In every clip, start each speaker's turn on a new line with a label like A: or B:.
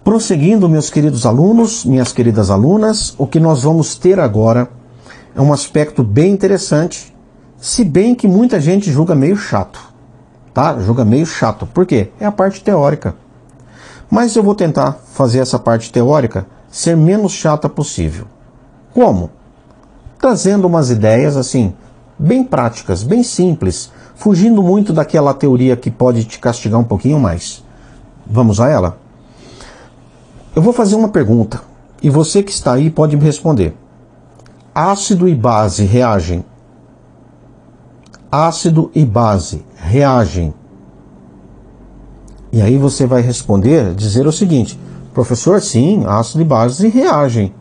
A: Prosseguindo, meus queridos alunos, minhas queridas alunas, o que nós vamos ter agora é um aspecto bem interessante, se bem que muita gente julga meio chato, tá? Julga meio chato. Por quê? É a parte teórica. Mas eu vou tentar fazer essa parte teórica ser menos chata possível. Como? Trazendo umas ideias assim, bem práticas, bem simples, fugindo muito daquela teoria que pode te castigar um pouquinho mais. Vamos a ela? Eu vou fazer uma pergunta e você que está aí pode me responder. Ácido e base reagem? Ácido e base reagem? E aí você vai responder, dizer o seguinte: professor, sim, ácido e base reagem.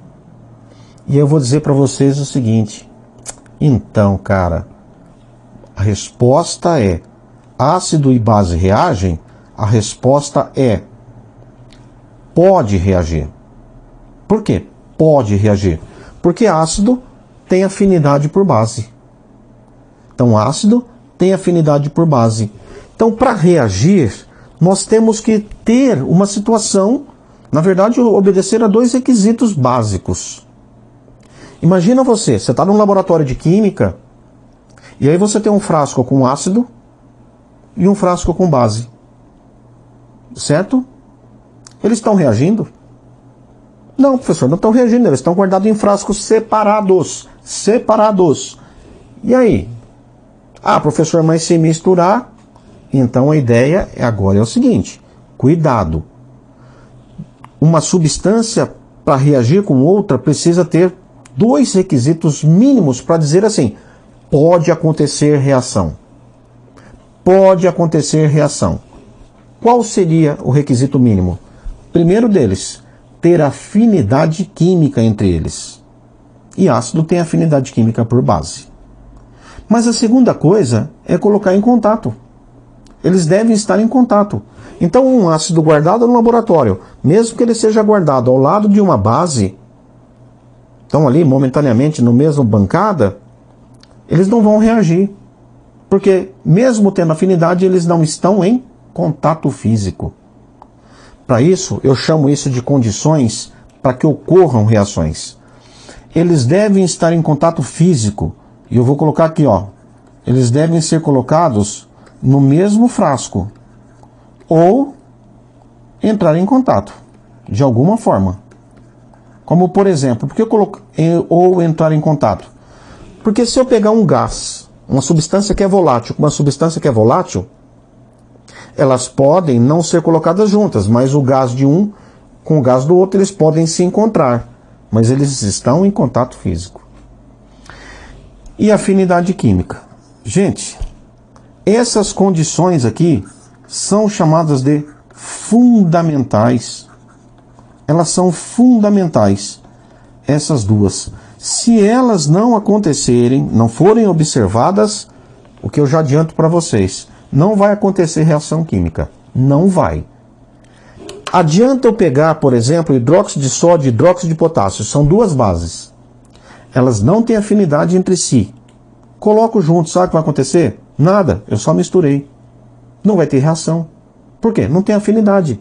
A: E eu vou dizer para vocês o seguinte: então, cara, a resposta é ácido e base reagem? A resposta é pode reagir. Por quê? Pode reagir. Porque ácido tem afinidade por base. Então, ácido tem afinidade por base. Então, para reagir, nós temos que ter uma situação, na verdade, obedecer a dois requisitos básicos. Imagina você está num laboratório de química, e aí você tem um frasco com ácido e um frasco com base. Certo? Eles estão reagindo? Não, professor, não estão reagindo, eles estão guardados em frascos separados. Separados. E aí? Ah, professor, mas se misturar, então a ideia agora é o seguinte: cuidado. Uma substância para reagir com outra precisa ter dois requisitos mínimos para dizer assim: pode acontecer reação. Pode acontecer reação. Qual seria o requisito mínimo? Primeiro deles, ter afinidade química entre eles. E ácido tem afinidade química por base. Mas a segunda coisa é colocar em contato. Eles devem estar em contato. Então, um ácido guardado no laboratório, mesmo que ele seja guardado ao lado de uma base, estão ali momentaneamente no mesmo bancada, eles não vão reagir. Porque, mesmo tendo afinidade, eles não estão em contato físico. Para isso, eu chamo isso de condições para que ocorram reações. Eles devem estar em contato físico. E eu vou colocar aqui, ó. Eles devem ser colocados no mesmo frasco. Ou entrar em contato, de alguma forma. Como, por exemplo, por que eu coloco ou entrar em contato? Porque se eu pegar um gás, uma substância que é volátil, com uma substância que é volátil, elas podem não ser colocadas juntas, mas o gás de um com o gás do outro, eles podem se encontrar, mas eles estão em contato físico. E afinidade química? Gente, essas condições aqui são chamadas de fundamentais. Elas são fundamentais, essas duas. Se elas não acontecerem, não forem observadas, o que eu já adianto para vocês, não vai acontecer reação química. Não vai. Adianta eu pegar, por exemplo, hidróxido de sódio e hidróxido de potássio. São duas bases. Elas não têm afinidade entre si. Coloco junto, sabe o que vai acontecer? Nada, eu só misturei. Não vai ter reação. Por quê? Não tem afinidade.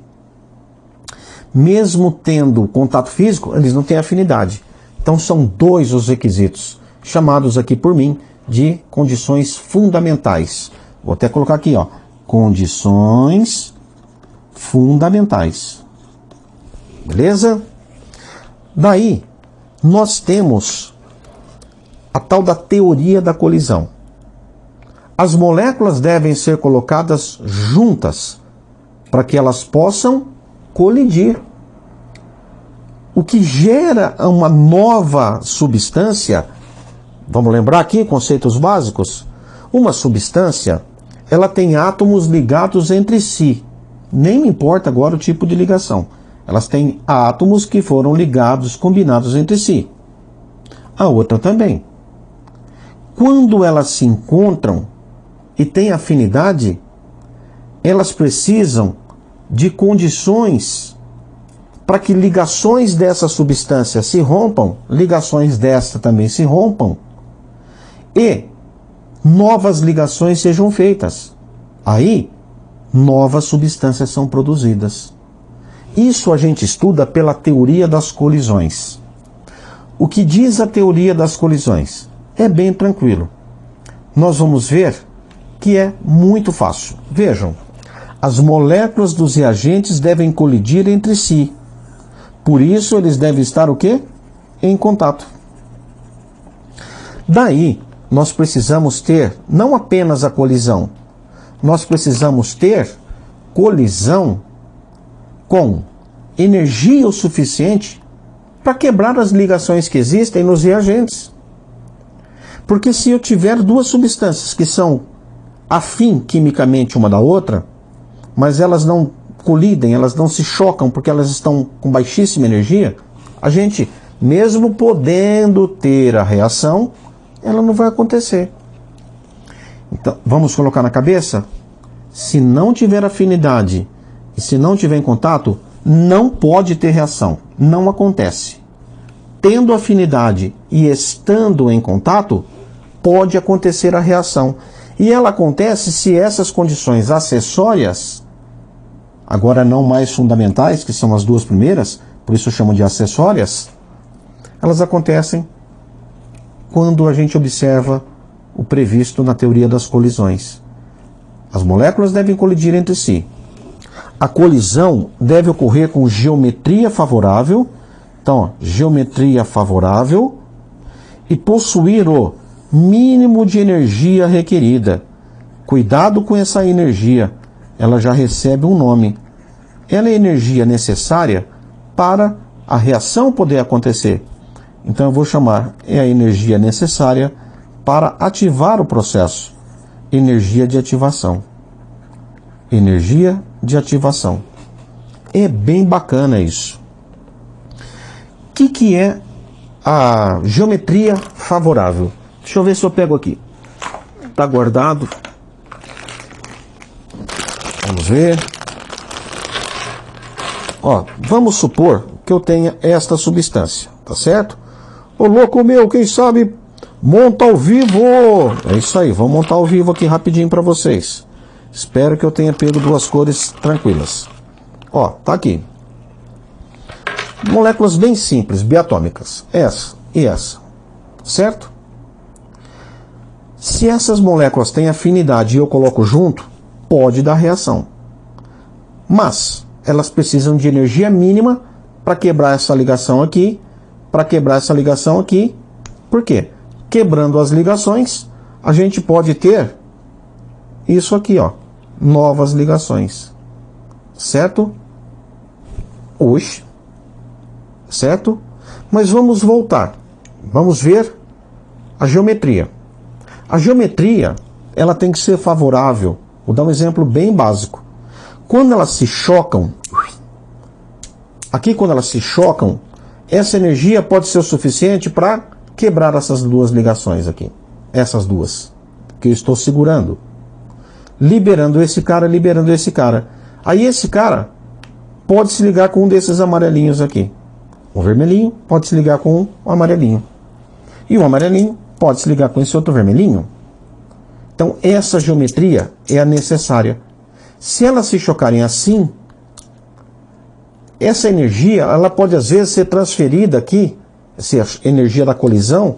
A: Mesmo tendo contato físico, eles não têm afinidade. Então são dois os requisitos, chamados aqui por mim de condições fundamentais. Vou até colocar aqui, ó, condições fundamentais. Beleza? Daí, nós temos a tal da teoria da colisão. As moléculas devem ser colocadas juntas para que elas possam colidir. O que gera uma nova substância, vamos lembrar aqui conceitos básicos? Uma substância, ela tem átomos ligados entre si. Nem me importa agora o tipo de ligação. Elas têm átomos que foram ligados, combinados entre si. A outra também. Quando elas se encontram e têm afinidade, elas precisam de condições para que ligações dessa substância se rompam, ligações desta também se rompam, e novas ligações sejam feitas. Aí, novas substâncias são produzidas. Isso a gente estuda pela teoria das colisões. O que diz a teoria das colisões? É bem tranquilo. Nós vamos ver que é muito fácil. Vejam, as moléculas dos reagentes devem colidir entre si. Por isso eles devem estar o quê? Em contato. Daí, nós precisamos ter não apenas a colisão, nós precisamos ter colisão com energia o suficiente para quebrar as ligações que existem nos reagentes. Porque se eu tiver duas substâncias que são afim quimicamente uma da outra, mas elas não colidem, elas não se chocam porque elas estão com baixíssima energia, a gente, mesmo podendo ter a reação, ela não vai acontecer. Então, vamos colocar na cabeça? Se não tiver afinidade e se não tiver em contato, não pode ter reação. Não acontece. Tendo afinidade e estando em contato, pode acontecer a reação. E ela acontece se essas condições acessórias, agora não mais fundamentais, que são as duas primeiras, por isso eu chamo de acessórias, elas acontecem quando a gente observa o previsto na teoria das colisões. As moléculas devem colidir entre si. A colisão deve ocorrer com geometria favorável. Então, ó, geometria favorável e possuir o mínimo de energia requerida. Cuidado com essa energia, ela já recebe um nome. Ela é a energia necessária para a reação poder acontecer. Então eu vou chamar a energia necessária para ativar o processo. Energia de ativação. Energia de ativação. É bem bacana isso. O que é a geometria favorável? Deixa eu ver se eu pego aqui. Está guardado. Vamos ver. Ó, vamos supor que eu tenha esta substância, tá certo? Ô louco meu, quem sabe monta ao vivo. É isso aí, vamos montar ao vivo aqui rapidinho para vocês. Espero que eu tenha pego duas cores tranquilas. Ó, tá aqui. Moléculas bem simples, biatômicas. Essa e essa. Certo? Se essas moléculas têm afinidade e eu coloco junto, pode dar reação. Mas elas precisam de energia mínima para quebrar essa ligação aqui, para quebrar essa ligação aqui. Por quê? Quebrando as ligações, a gente pode ter isso aqui, ó, novas ligações. Certo? Hoje. Certo? Mas vamos voltar. Vamos ver a geometria. A geometria, ela tem que ser favorável. Vou dar um exemplo bem básico. Quando elas se chocam, aqui quando elas se chocam, essa energia pode ser o suficiente para quebrar essas duas ligações aqui. Essas duas. Que eu estou segurando. Liberando esse cara, liberando esse cara. Aí esse cara pode se ligar com um desses amarelinhos aqui. O vermelhinho pode se ligar com o amarelinho. E o amarelinho pode se ligar com esse outro vermelhinho. Então essa geometria é a necessária. Se elas se chocarem assim, essa energia, ela pode às vezes ser transferida aqui, essa energia da colisão,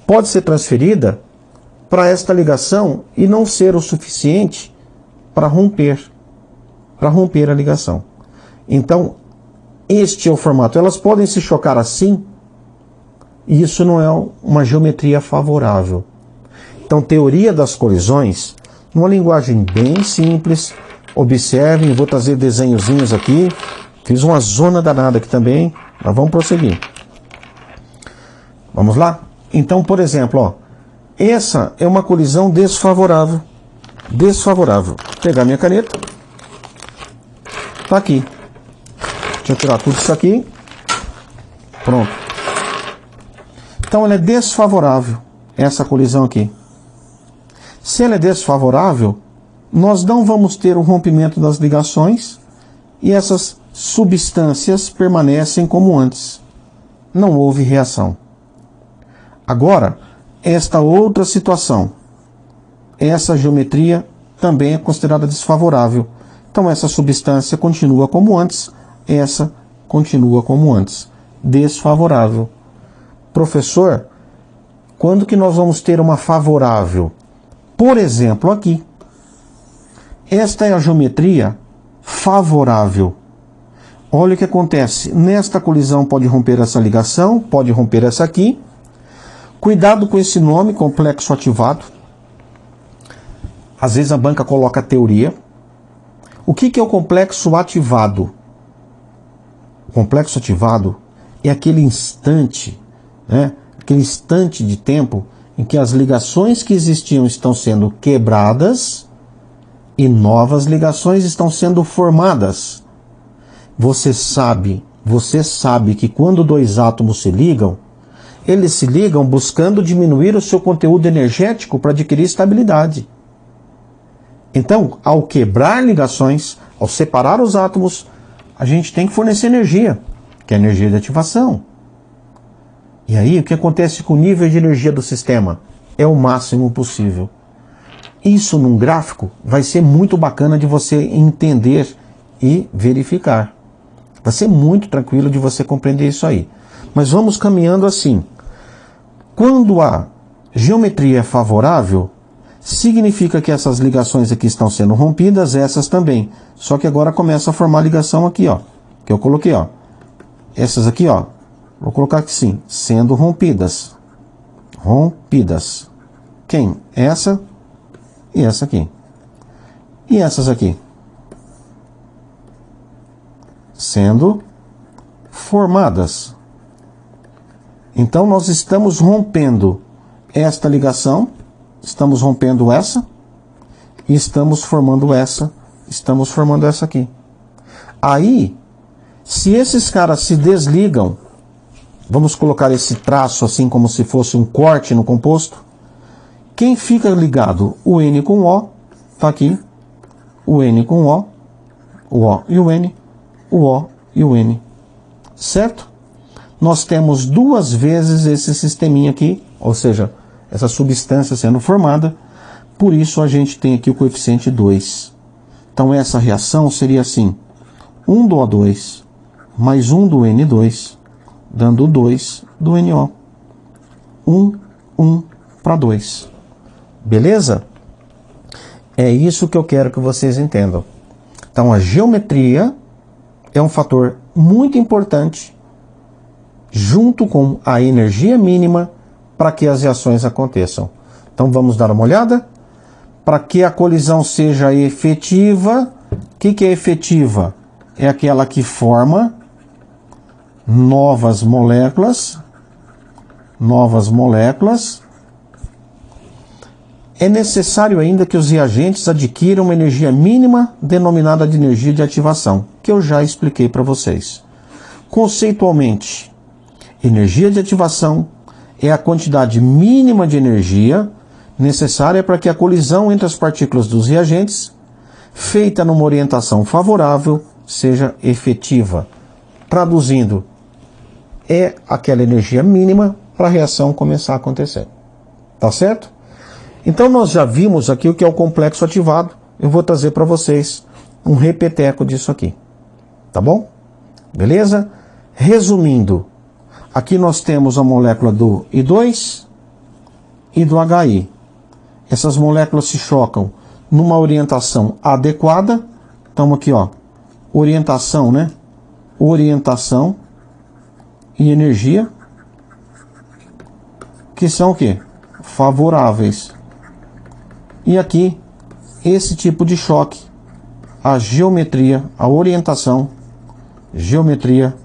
A: pode ser transferida para esta ligação e não ser o suficiente para romper a ligação. Então, este é o formato. Elas podem se chocar assim, e isso não é uma geometria favorável. Então, teoria das colisões, numa linguagem bem simples. Observem, vou trazer desenhozinhos aqui. Fiz uma zona danada aqui também, mas vamos prosseguir. Vamos lá? Então, por exemplo, ó, essa é uma colisão desfavorável. Desfavorável. Vou pegar minha caneta. Tá aqui. Deixa eu tirar tudo isso aqui. Pronto. Então ela é desfavorável, essa colisão aqui. Se ela é desfavorável, nós não vamos ter o rompimento das ligações e essas substâncias permanecem como antes. Não houve reação. Agora, esta outra situação, essa geometria também é considerada desfavorável. Então essa substância continua como antes, essa continua como antes, desfavorável. Professor, quando que nós vamos ter uma favorável? Por exemplo, aqui. Esta é a geometria favorável. Olha o que acontece. Nesta colisão pode romper essa ligação, pode romper essa aqui. Cuidado com esse nome, complexo ativado. Às vezes a banca coloca teoria. O que é o complexo ativado? O complexo ativado é aquele instante, né? Aquele instante de tempo em que as ligações que existiam estão sendo quebradas e novas ligações estão sendo formadas. Você sabe que quando dois átomos se ligam, eles se ligam buscando diminuir o seu conteúdo energético para adquirir estabilidade. Então, ao quebrar ligações, ao separar os átomos, a gente tem que fornecer energia, que é a energia de ativação. E aí, o que acontece com o nível de energia do sistema? É o máximo possível. Isso num gráfico vai ser muito bacana de você entender e verificar. Vai ser muito tranquilo de você compreender isso aí. Mas vamos caminhando assim. Quando a geometria é favorável, significa que essas ligações aqui estão sendo rompidas, essas também. Só que agora começa a formar ligação aqui, ó. Que eu coloquei, ó. Essas aqui, ó. Vou colocar aqui sim. Sendo rompidas. Rompidas. Quem? Essa e essa aqui. E essas aqui? Sendo formadas. Então nós estamos rompendo esta ligação, estamos rompendo essa, e estamos formando essa aqui. Aí, se esses caras se desligam, vamos colocar esse traço assim como se fosse um corte no composto, quem fica ligado? O N com O, tá aqui, o N com O e o N, o O e o N, certo? Nós temos duas vezes esse sisteminha aqui, ou seja, essa substância sendo formada, por isso a gente tem aqui o coeficiente 2. Então essa reação seria assim, 1 do O2 mais 1 do N2, dando 2 do NO. 1 para 2. Beleza? É isso que eu quero que vocês entendam. Então a geometria é um fator muito importante junto com a energia mínima para que as reações aconteçam. Então vamos dar uma olhada? Para que a colisão seja efetiva, o que é efetiva? É aquela que forma novas moléculas. É necessário ainda que os reagentes adquiram uma energia mínima denominada de energia de ativação, que eu já expliquei para vocês. Conceitualmente, energia de ativação é a quantidade mínima de energia necessária para que a colisão entre as partículas dos reagentes, feita numa orientação favorável, seja efetiva. Traduzindo, é aquela energia mínima para a reação começar a acontecer. Tá certo? Então nós já vimos aqui o que é o complexo ativado. Eu vou trazer para vocês um repeteco disso aqui. Tá bom? Beleza? Resumindo, aqui nós temos a molécula do I2 e do HI. Essas moléculas se chocam numa orientação adequada. Então aqui, ó, orientação, né? Orientação e energia, que são o quê? Favoráveis. E aqui, esse tipo de choque, a geometria, a orientação, geometria,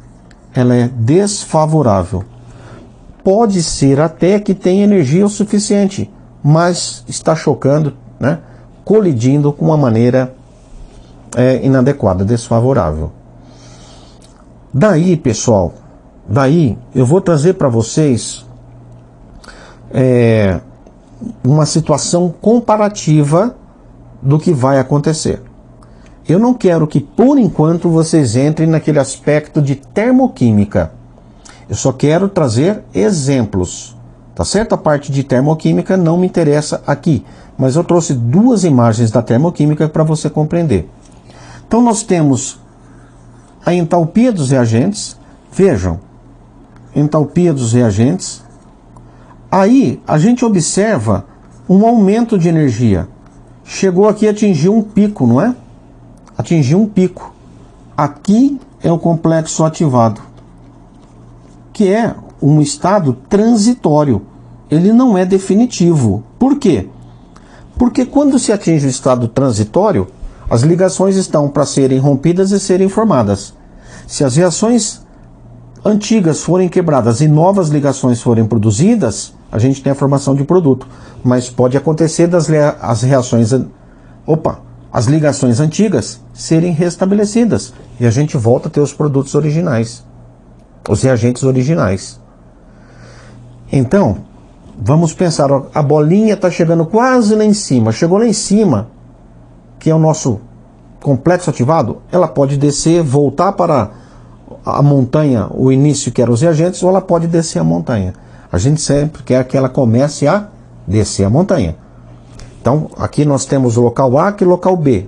A: ela é desfavorável. Pode ser até que tenha energia o suficiente, mas está chocando, né? Colidindo com uma maneira inadequada, desfavorável. Daí, pessoal, eu vou trazer para vocês uma situação comparativa do que vai acontecer. Eu não quero que, por enquanto, vocês entrem naquele aspecto de termoquímica. Eu só quero trazer exemplos. Tá certo? A parte de termoquímica não me interessa aqui, mas eu trouxe duas imagens da termoquímica para você compreender. Então nós temos a entalpia dos reagentes. Vejam, entalpia dos reagentes. Aí a gente observa um aumento de energia. Chegou aqui a atingir um pico, não é? Atingiu um pico. Aqui é o complexo ativado, que é um estado transitório. Ele não é definitivo. Por quê? Porque quando se atinge o estado transitório, as ligações estão para serem rompidas e serem formadas. Se as reações antigas forem quebradas e novas ligações forem produzidas, a gente tem a formação de produto. Mas pode acontecer as ligações antigas serem restabelecidas e a gente volta a ter os produtos originais, os reagentes originais. Então, vamos pensar, a bolinha está chegando quase lá em cima, chegou lá em cima, que é o nosso complexo ativado, ela pode descer, voltar para a montanha, o início que eram os reagentes, ou ela pode descer a montanha. A gente sempre quer que ela comece a descer a montanha. Então, aqui nós temos o local A e o local B.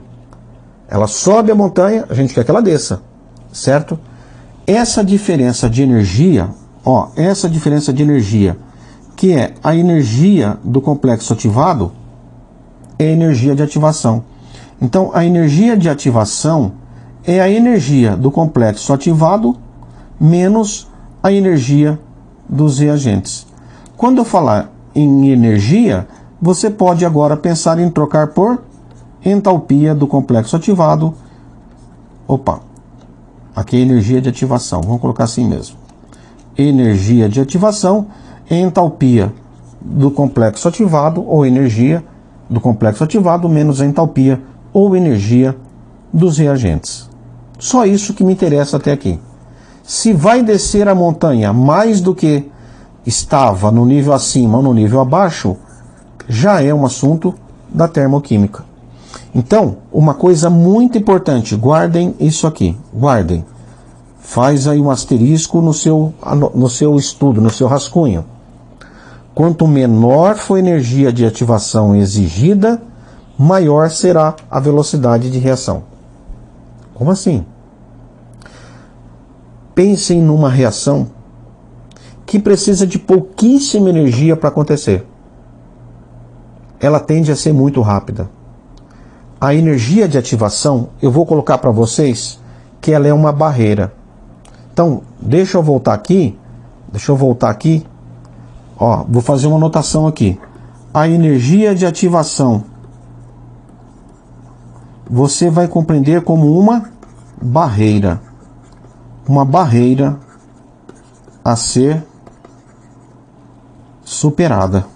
A: Ela sobe a montanha, a gente quer que ela desça, certo? Essa diferença de energia, que é a energia do complexo ativado, é a energia de ativação. Então, a energia de ativação é a energia do complexo ativado menos a energia dos reagentes. Quando eu falar em energia, você pode agora pensar em trocar por entalpia do complexo ativado. Aqui é energia de ativação, vamos colocar assim mesmo. Energia de ativação é entalpia do complexo ativado, ou energia do complexo ativado menos a entalpia ou energia dos reagentes. Só isso que me interessa até aqui. Se vai descer a montanha mais do que estava no nível acima ou no nível abaixo, já é um assunto da termoquímica. Então, uma coisa muito importante, guardem isso aqui, guardem. Faz aí um asterisco no seu estudo, no seu rascunho. Quanto menor for a energia de ativação exigida, maior será a velocidade de reação. Como assim? Pensem numa reação que precisa de pouquíssima energia para acontecer. Ela tende a ser muito rápida. A energia de ativação, eu vou colocar para vocês que ela é uma barreira. Então, deixa eu voltar aqui. Vou fazer uma anotação aqui. A energia de ativação, você vai compreender como uma barreira. Uma barreira a ser superada.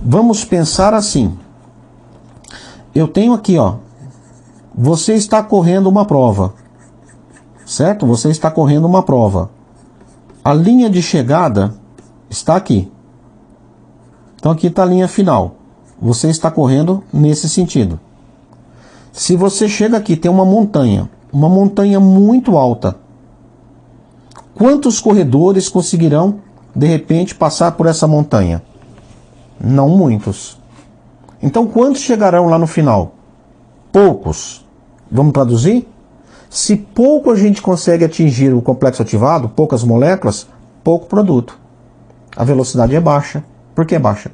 A: Vamos pensar assim. Eu tenho aqui, você está correndo uma prova, certo? Você está correndo uma prova. A linha de chegada está aqui. Então aqui está a linha final. Você está correndo nesse sentido. Se você chega aqui, tem uma montanha muito alta. Quantos corredores conseguirão, de repente, passar por essa montanha? Não muitos. Então, quantos chegarão lá no final? Poucos. Vamos traduzir? Se pouco a gente consegue atingir o complexo ativado, poucas moléculas, pouco produto. A velocidade é baixa. Por que é baixa?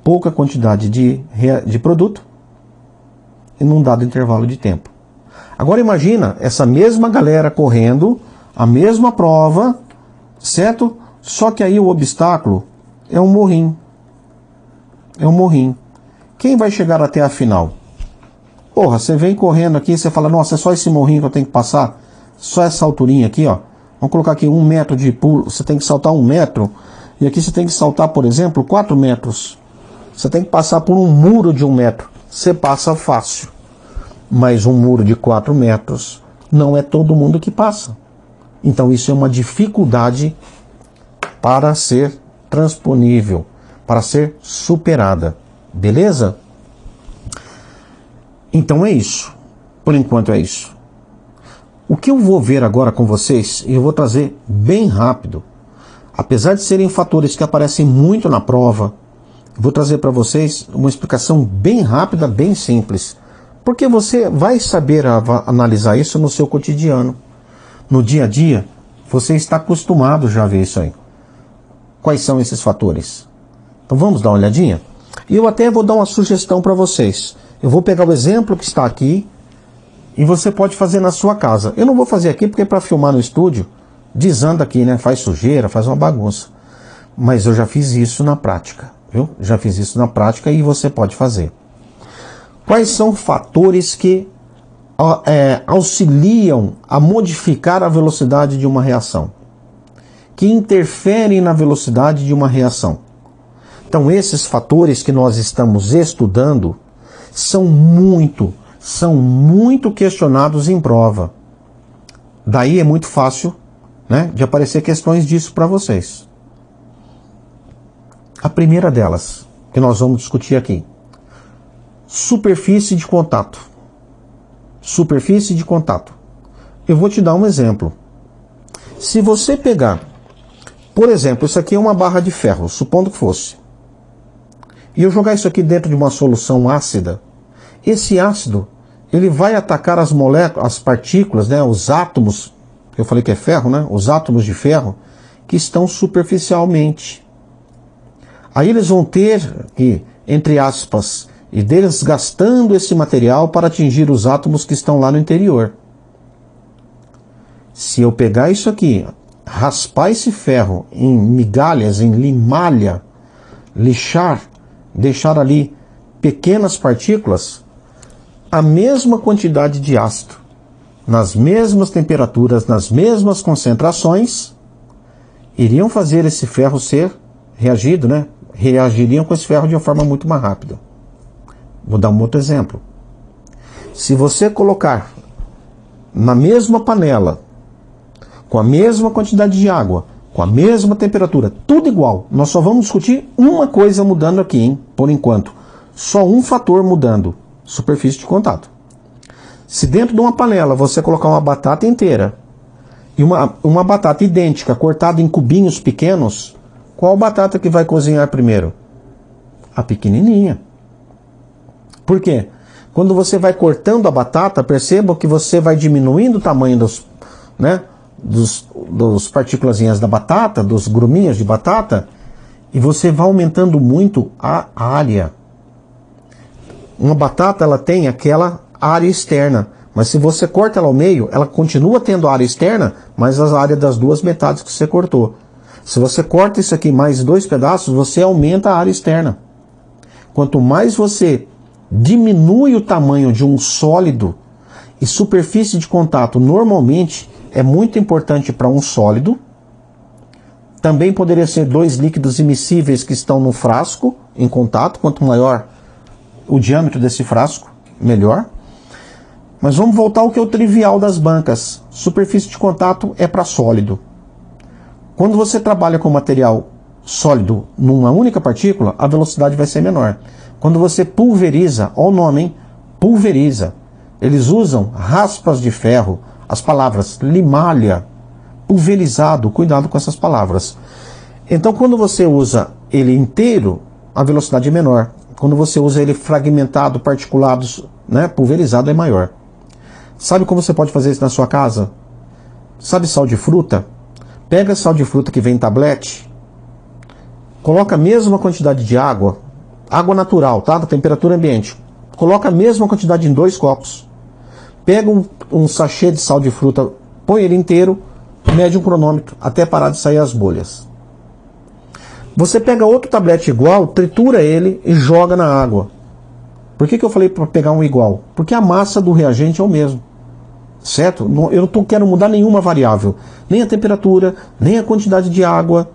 A: Pouca quantidade de produto em um dado intervalo de tempo. Agora imagina essa mesma galera correndo a mesma prova, certo? Só que aí o obstáculo é um morrinho. Quem vai chegar até a final? Você vem correndo aqui, você fala, nossa, é só esse morrinho que eu tenho que passar? Só essa alturinha aqui, Vamos colocar aqui 1 metro de pulo, você tem que saltar 1 metro, e aqui você tem que saltar, por exemplo, 4 metros. Você tem que passar por um muro de 1 metro. Você passa fácil. Mas um muro de 4 metros não é todo mundo que passa. Então isso é uma dificuldade para ser transponível, para ser superada. Beleza? Então é isso. Por enquanto é isso. O que eu vou ver agora com vocês, e eu vou trazer bem rápido, apesar de serem fatores que aparecem muito na prova, eu vou trazer para vocês uma explicação bem rápida, bem simples, Porque você vai saber analisar isso no seu cotidiano. No dia a dia, você está acostumado já a ver isso aí. Quais são esses fatores? Então vamos dar uma olhadinha? E eu até vou dar uma sugestão para vocês. Eu vou pegar o exemplo que está aqui e você pode fazer na sua casa. Eu não vou fazer aqui porque para filmar no estúdio, desanda aqui, né? Faz sujeira, faz uma bagunça. Mas eu já fiz isso na prática, viu? Já fiz isso na prática e você pode fazer. Quais são fatores que auxiliam a modificar a velocidade de uma reação? Que interferem na velocidade de uma reação? Então esses fatores que nós estamos estudando são muito questionados em prova. Daí é muito fácil, né, de aparecer questões disso para vocês. A primeira delas, que nós vamos discutir aqui. Superfície de contato. Superfície de contato. Eu vou te dar um exemplo. Se você pegar, por exemplo, isso aqui é uma barra de ferro, supondo que fosse, e eu jogar isso aqui dentro de uma solução ácida, esse ácido, ele vai atacar as moléculas, as partículas, né, os átomos, eu falei que é ferro, né, os átomos de ferro, que estão superficialmente. Aí eles vão ter que, entre aspas, e desgastando esse material para atingir os átomos que estão lá no interior. Se eu pegar isso aqui, raspar esse ferro em migalhas, em limalha, lixar, deixar ali pequenas partículas, a mesma quantidade de ácido, nas mesmas temperaturas, nas mesmas concentrações, iriam fazer esse ferro ser reagido, né? Reagiriam com esse ferro de uma forma muito mais rápida. Vou dar um outro exemplo. Se você colocar na mesma panela, com a mesma quantidade de água, com a mesma temperatura, tudo igual, nós só vamos discutir uma coisa mudando aqui, hein? Por enquanto. Só um fator mudando: superfície de contato. Se dentro de uma panela você colocar uma batata inteira e uma batata idêntica, cortada em cubinhos pequenos, qual batata que vai cozinhar primeiro? A pequenininha. Por quê? Quando você vai cortando a batata, perceba que você vai diminuindo o tamanho dos partículazinhas da batata, dos gruminhos de batata, e você vai aumentando muito a área. Uma batata, ela tem aquela área externa, mas se você corta ela ao meio, ela continua tendo área externa, mas a área das duas metades que você cortou. Se você corta isso aqui mais 2 pedaços, você aumenta a área externa. Quanto mais você diminui o tamanho de um sólido, e superfície de contato normalmente é muito importante para um sólido, também poderia ser 2 líquidos immiscíveis que estão no frasco em contato, quanto maior o diâmetro desse frasco, melhor. Mas vamos voltar ao que é o trivial das bancas. Superfície de contato é para sólido. Quando você trabalha com material sólido numa única partícula, a velocidade vai ser menor. Quando você pulveriza, olha o nome, hein? Pulveriza. Eles usam raspas de ferro, as palavras limalha, pulverizado, cuidado com essas palavras. Então quando você usa ele inteiro, a velocidade é menor. Quando você usa ele fragmentado, particulados, né, pulverizado, é maior. Sabe como você pode fazer isso na sua casa? Sabe sal de fruta? Pega sal de fruta que vem em tablete, coloca a mesma quantidade de água, água natural, tá? Da temperatura ambiente. Coloca a mesma quantidade em 2 copos. Pega um sachê de sal de fruta, põe ele inteiro, mede um cronômetro até parar de sair as bolhas. Você pega outro tablete igual, tritura ele e joga na água. Por que eu falei para pegar um igual? Porque a massa do reagente é o mesmo. Certo? Eu não quero mudar nenhuma variável. Nem a temperatura, nem a quantidade de água,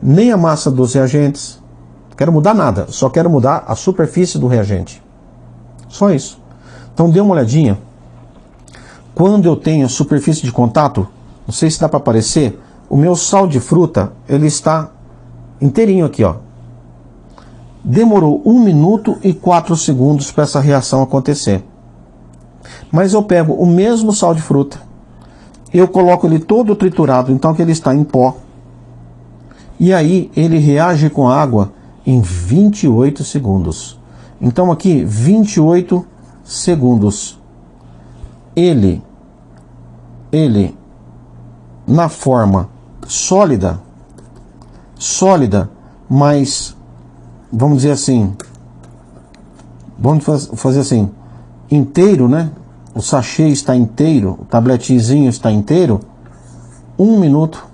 A: nem a massa dos reagentes. Não quero mudar nada. Só quero mudar a superfície do reagente. Só isso. Então dê uma olhadinha. Quando eu tenho superfície de contato, não sei se dá para aparecer, o meu sal de fruta, ele está inteirinho aqui, ó. Demorou 1 minuto e 4 segundos para essa reação acontecer. Mas eu pego o mesmo sal de fruta, eu coloco ele todo triturado, então que ele está em pó, e aí ele reage com a água em 28 segundos. Então aqui 28 segundos. Ele na forma sólida, mas vamos dizer assim, vamos fazer assim, inteiro, né? O sachê está inteiro, o tabletezinho está inteiro, 1 minuto,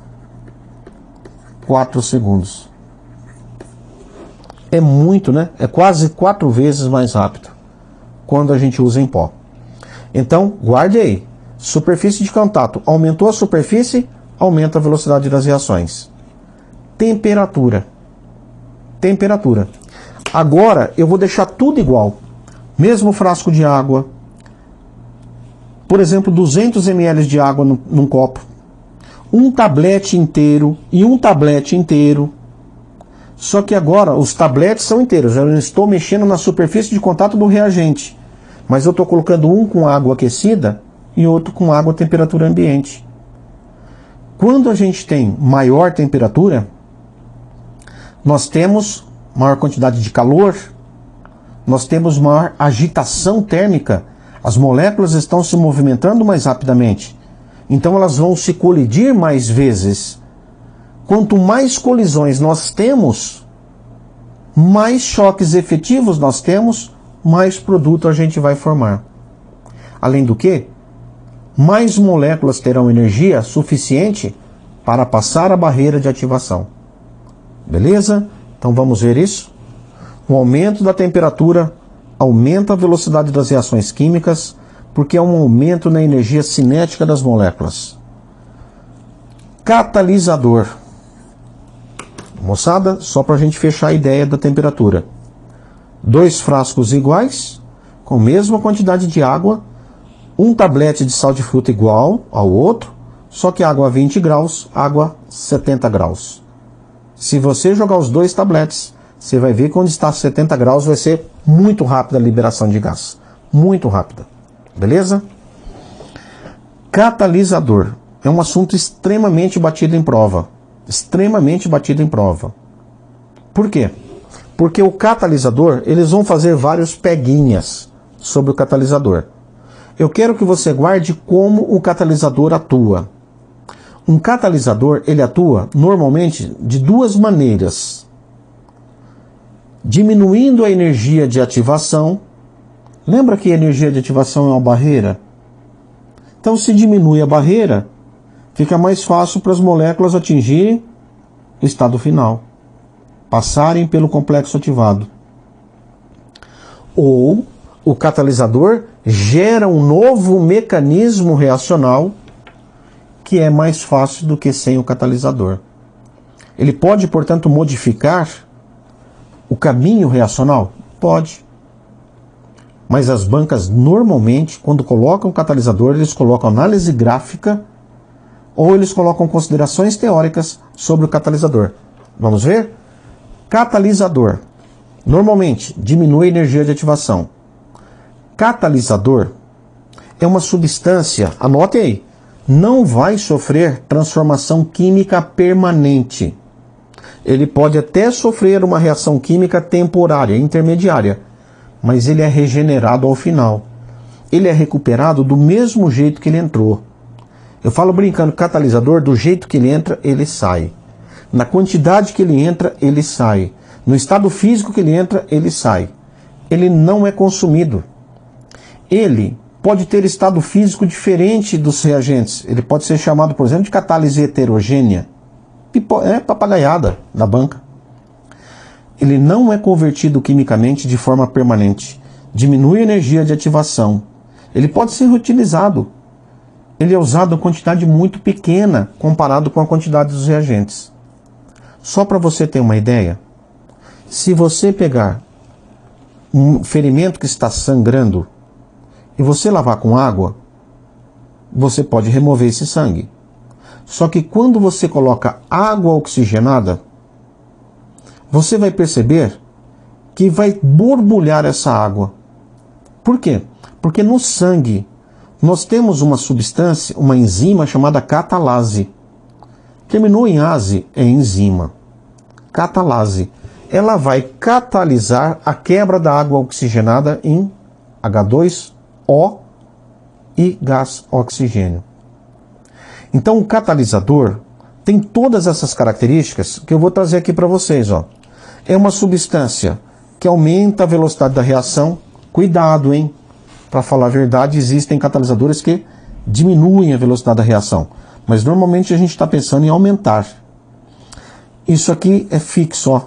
A: 4 segundos. É muito, né? É quase 4 vezes mais rápido quando a gente usa em pó. Então, guarde aí. Superfície de contato. Aumentou a superfície, aumenta a velocidade das reações. Temperatura. Agora, eu vou deixar tudo igual. Mesmo frasco de água. Por exemplo, 200 ml de água num copo. Um tablete inteiro e um tablete inteiro. Só que agora os tabletes são inteiros. Eu não estou mexendo na superfície de contato do reagente. Mas eu estou colocando um com água aquecida e outro com água a temperatura ambiente. Quando a gente tem maior temperatura, nós temos maior quantidade de calor, nós temos maior agitação térmica, as moléculas estão se movimentando mais rapidamente, então elas vão se colidir mais vezes. Quanto mais colisões nós temos, mais choques efetivos nós temos, mais produto a gente vai formar. Além do que, mais moléculas terão energia suficiente para passar a barreira de ativação. Beleza? Então vamos ver isso? O aumento da temperatura aumenta a velocidade das reações químicas, porque é um aumento na energia cinética das moléculas. Catalisador. Moçada, só para a gente fechar a ideia da temperatura. 2 frascos iguais, com a mesma quantidade de água, um tablete de sal de fruta igual ao outro, só que água a 20 graus, água 70 graus. Se você jogar os 2 tabletes, você vai ver que quando está a 70 graus vai ser muito rápida a liberação de gás. Muito rápida. Beleza? Catalisador. É um assunto extremamente batido em prova. Extremamente batido em prova. Por quê? Porque o catalisador, eles vão fazer vários peguinhas sobre o catalisador. Eu quero que você guarde como o catalisador atua. Um catalisador, ele atua normalmente de 2 maneiras. Diminuindo a energia de ativação. Lembra que a energia de ativação é uma barreira? Então, se diminui a barreira, fica mais fácil para as moléculas atingirem o estado final, passarem pelo complexo ativado. Ou o catalisador gera um novo mecanismo reacional que é mais fácil do que sem o catalisador. Ele pode, portanto, modificar o caminho reacional? Pode. Mas as bancas, normalmente, quando colocam o catalisador, eles colocam análise gráfica ou eles colocam considerações teóricas sobre o catalisador. Vamos ver? Catalisador. Normalmente, diminui a energia de ativação. Catalisador é uma substância, anote aí, não vai sofrer transformação química permanente. Ele pode até sofrer uma reação química temporária, intermediária, mas ele é regenerado ao final. Ele é recuperado do mesmo jeito que ele entrou. Eu falo brincando, catalisador, do jeito que ele entra, ele sai. Na quantidade que ele entra, ele sai. No estado físico que ele entra, ele sai. Ele não é consumido. Ele pode ter estado físico diferente dos reagentes. Ele pode ser chamado, por exemplo, de catálise heterogênea. É papagaiada da banca. Ele não é convertido quimicamente de forma permanente. Diminui a energia de ativação. Ele pode ser reutilizado. Ele é usado em quantidade muito pequena comparado com a quantidade dos reagentes. Só para você ter uma ideia, se você pegar um ferimento que está sangrando e você lavar com água, você pode remover esse sangue. Só que quando você coloca água oxigenada, você vai perceber que vai borbulhar essa água. Por quê? Porque no sangue nós temos uma substância, uma enzima chamada catalase. Terminou em ase, é enzima. Catalase. Ela vai catalisar a quebra da água oxigenada em H2O e gás oxigênio. Então o catalisador tem todas essas características que eu vou trazer aqui para vocês. Ó. É uma substância que aumenta a velocidade da reação. Cuidado, hein? Para falar a verdade, existem catalisadores que diminuem a velocidade da reação. Mas normalmente a gente está pensando em aumentar. Isso aqui é fixo, ó,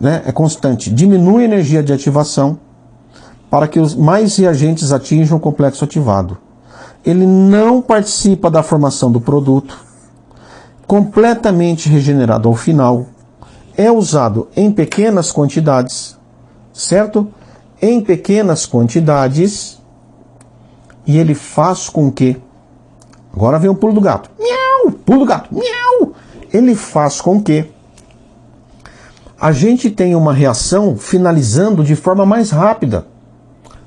A: né? É constante. Diminui a energia de ativação para que os mais reagentes atinjam o complexo ativado. Ele não participa da formação do produto. Completamente regenerado ao final. É usado em pequenas quantidades, certo? Em pequenas quantidades. E ele faz com que... Agora vem o pulo do gato. Miau! Pulo do gato. Miau! Ele faz com que a gente tenha uma reação finalizando de forma mais rápida.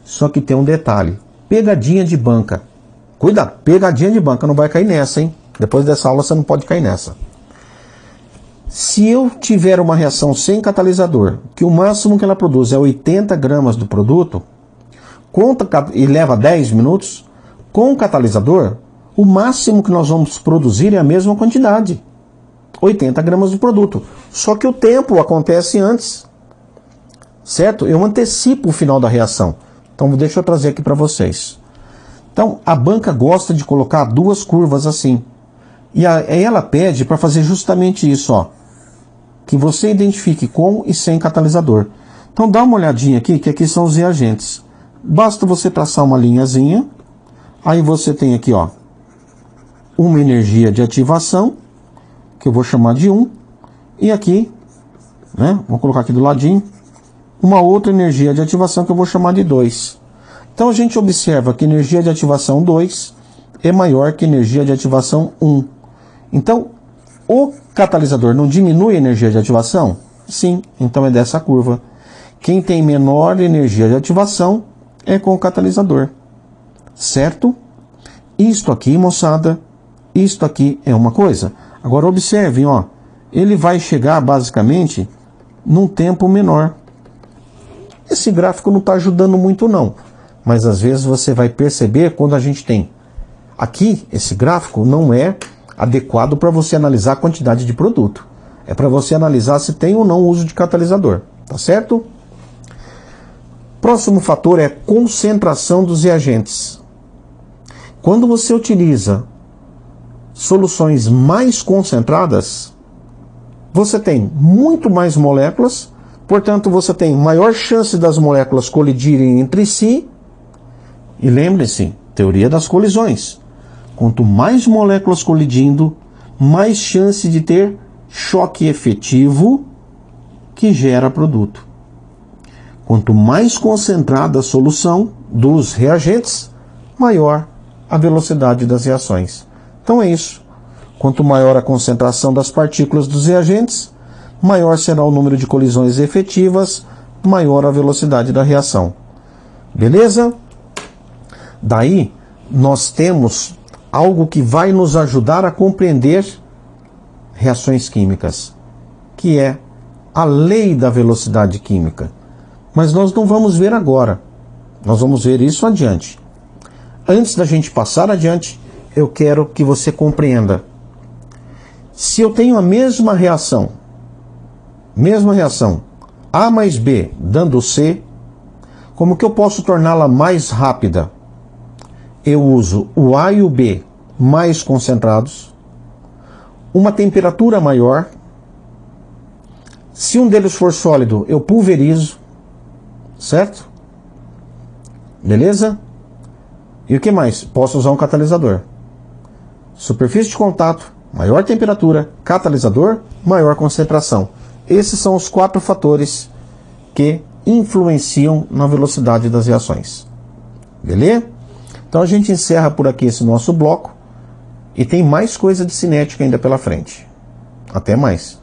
A: Só que tem um detalhe. Pegadinha de banca. Cuidado, pegadinha de banca, não vai cair nessa, hein? Depois dessa aula você não pode cair nessa. Se eu tiver uma reação sem catalisador, que o máximo que ela produz é 80 gramas do produto, e leva 10 minutos, com o catalisador, o máximo que nós vamos produzir é a mesma quantidade. 80 gramas do produto. Só que o tempo acontece antes. Certo? Eu antecipo o final da reação. Então deixa eu trazer aqui para vocês. Então a banca gosta de colocar duas curvas assim. E aí ela pede para fazer justamente isso, ó. Que você identifique com e sem catalisador. Então dá uma olhadinha aqui, que aqui são os reagentes. Basta você traçar uma linhazinha. Aí você tem aqui, ó, uma energia de ativação, que eu vou chamar de 1. E aqui, né, vou colocar aqui do ladinho, uma outra energia de ativação que eu vou chamar de 2. Então a gente observa que energia de ativação 2 é maior que energia de ativação 1. Então, o catalisador não diminui a energia de ativação? Sim, então é dessa curva. Quem tem menor energia de ativação é com o catalisador. Certo? Isto aqui, moçada, isto aqui é uma coisa. Agora observem, ó, ele vai chegar basicamente num tempo menor. Esse gráfico não está ajudando muito não, mas às vezes você vai perceber quando a gente tem aqui, esse gráfico não é adequado para você analisar a quantidade de produto. É para você analisar se tem ou não uso de catalisador, tá certo? Próximo fator é concentração dos reagentes. Quando você utiliza soluções mais concentradas, você tem muito mais moléculas, portanto você tem maior chance das moléculas colidirem entre si. E lembre-se, teoria das colisões. Quanto mais moléculas colidindo, mais chance de ter choque efetivo que gera produto. Quanto mais concentrada a solução dos reagentes, maior a velocidade das reações. Então é isso. Quanto maior a concentração das partículas dos reagentes, maior será o número de colisões efetivas, maior a velocidade da reação. Beleza? Daí, nós temos algo que vai nos ajudar a compreender reações químicas, que é a lei da velocidade química. Mas nós não vamos ver agora. Nós vamos ver isso adiante. Antes da gente passar adiante, eu quero que você compreenda. Se eu tenho a mesma reação, A mais B dando C, como que eu posso torná-la mais rápida? Eu uso o A e o B mais concentrados, uma temperatura maior. Se um deles for sólido, eu pulverizo, certo? Beleza? E o que mais? Posso usar um catalisador. Superfície de contato, maior temperatura, catalisador, maior concentração. Esses são os 4 fatores que influenciam na velocidade das reações. Beleza? Então a gente encerra por aqui esse nosso bloco e tem mais coisa de cinética ainda pela frente. Até mais.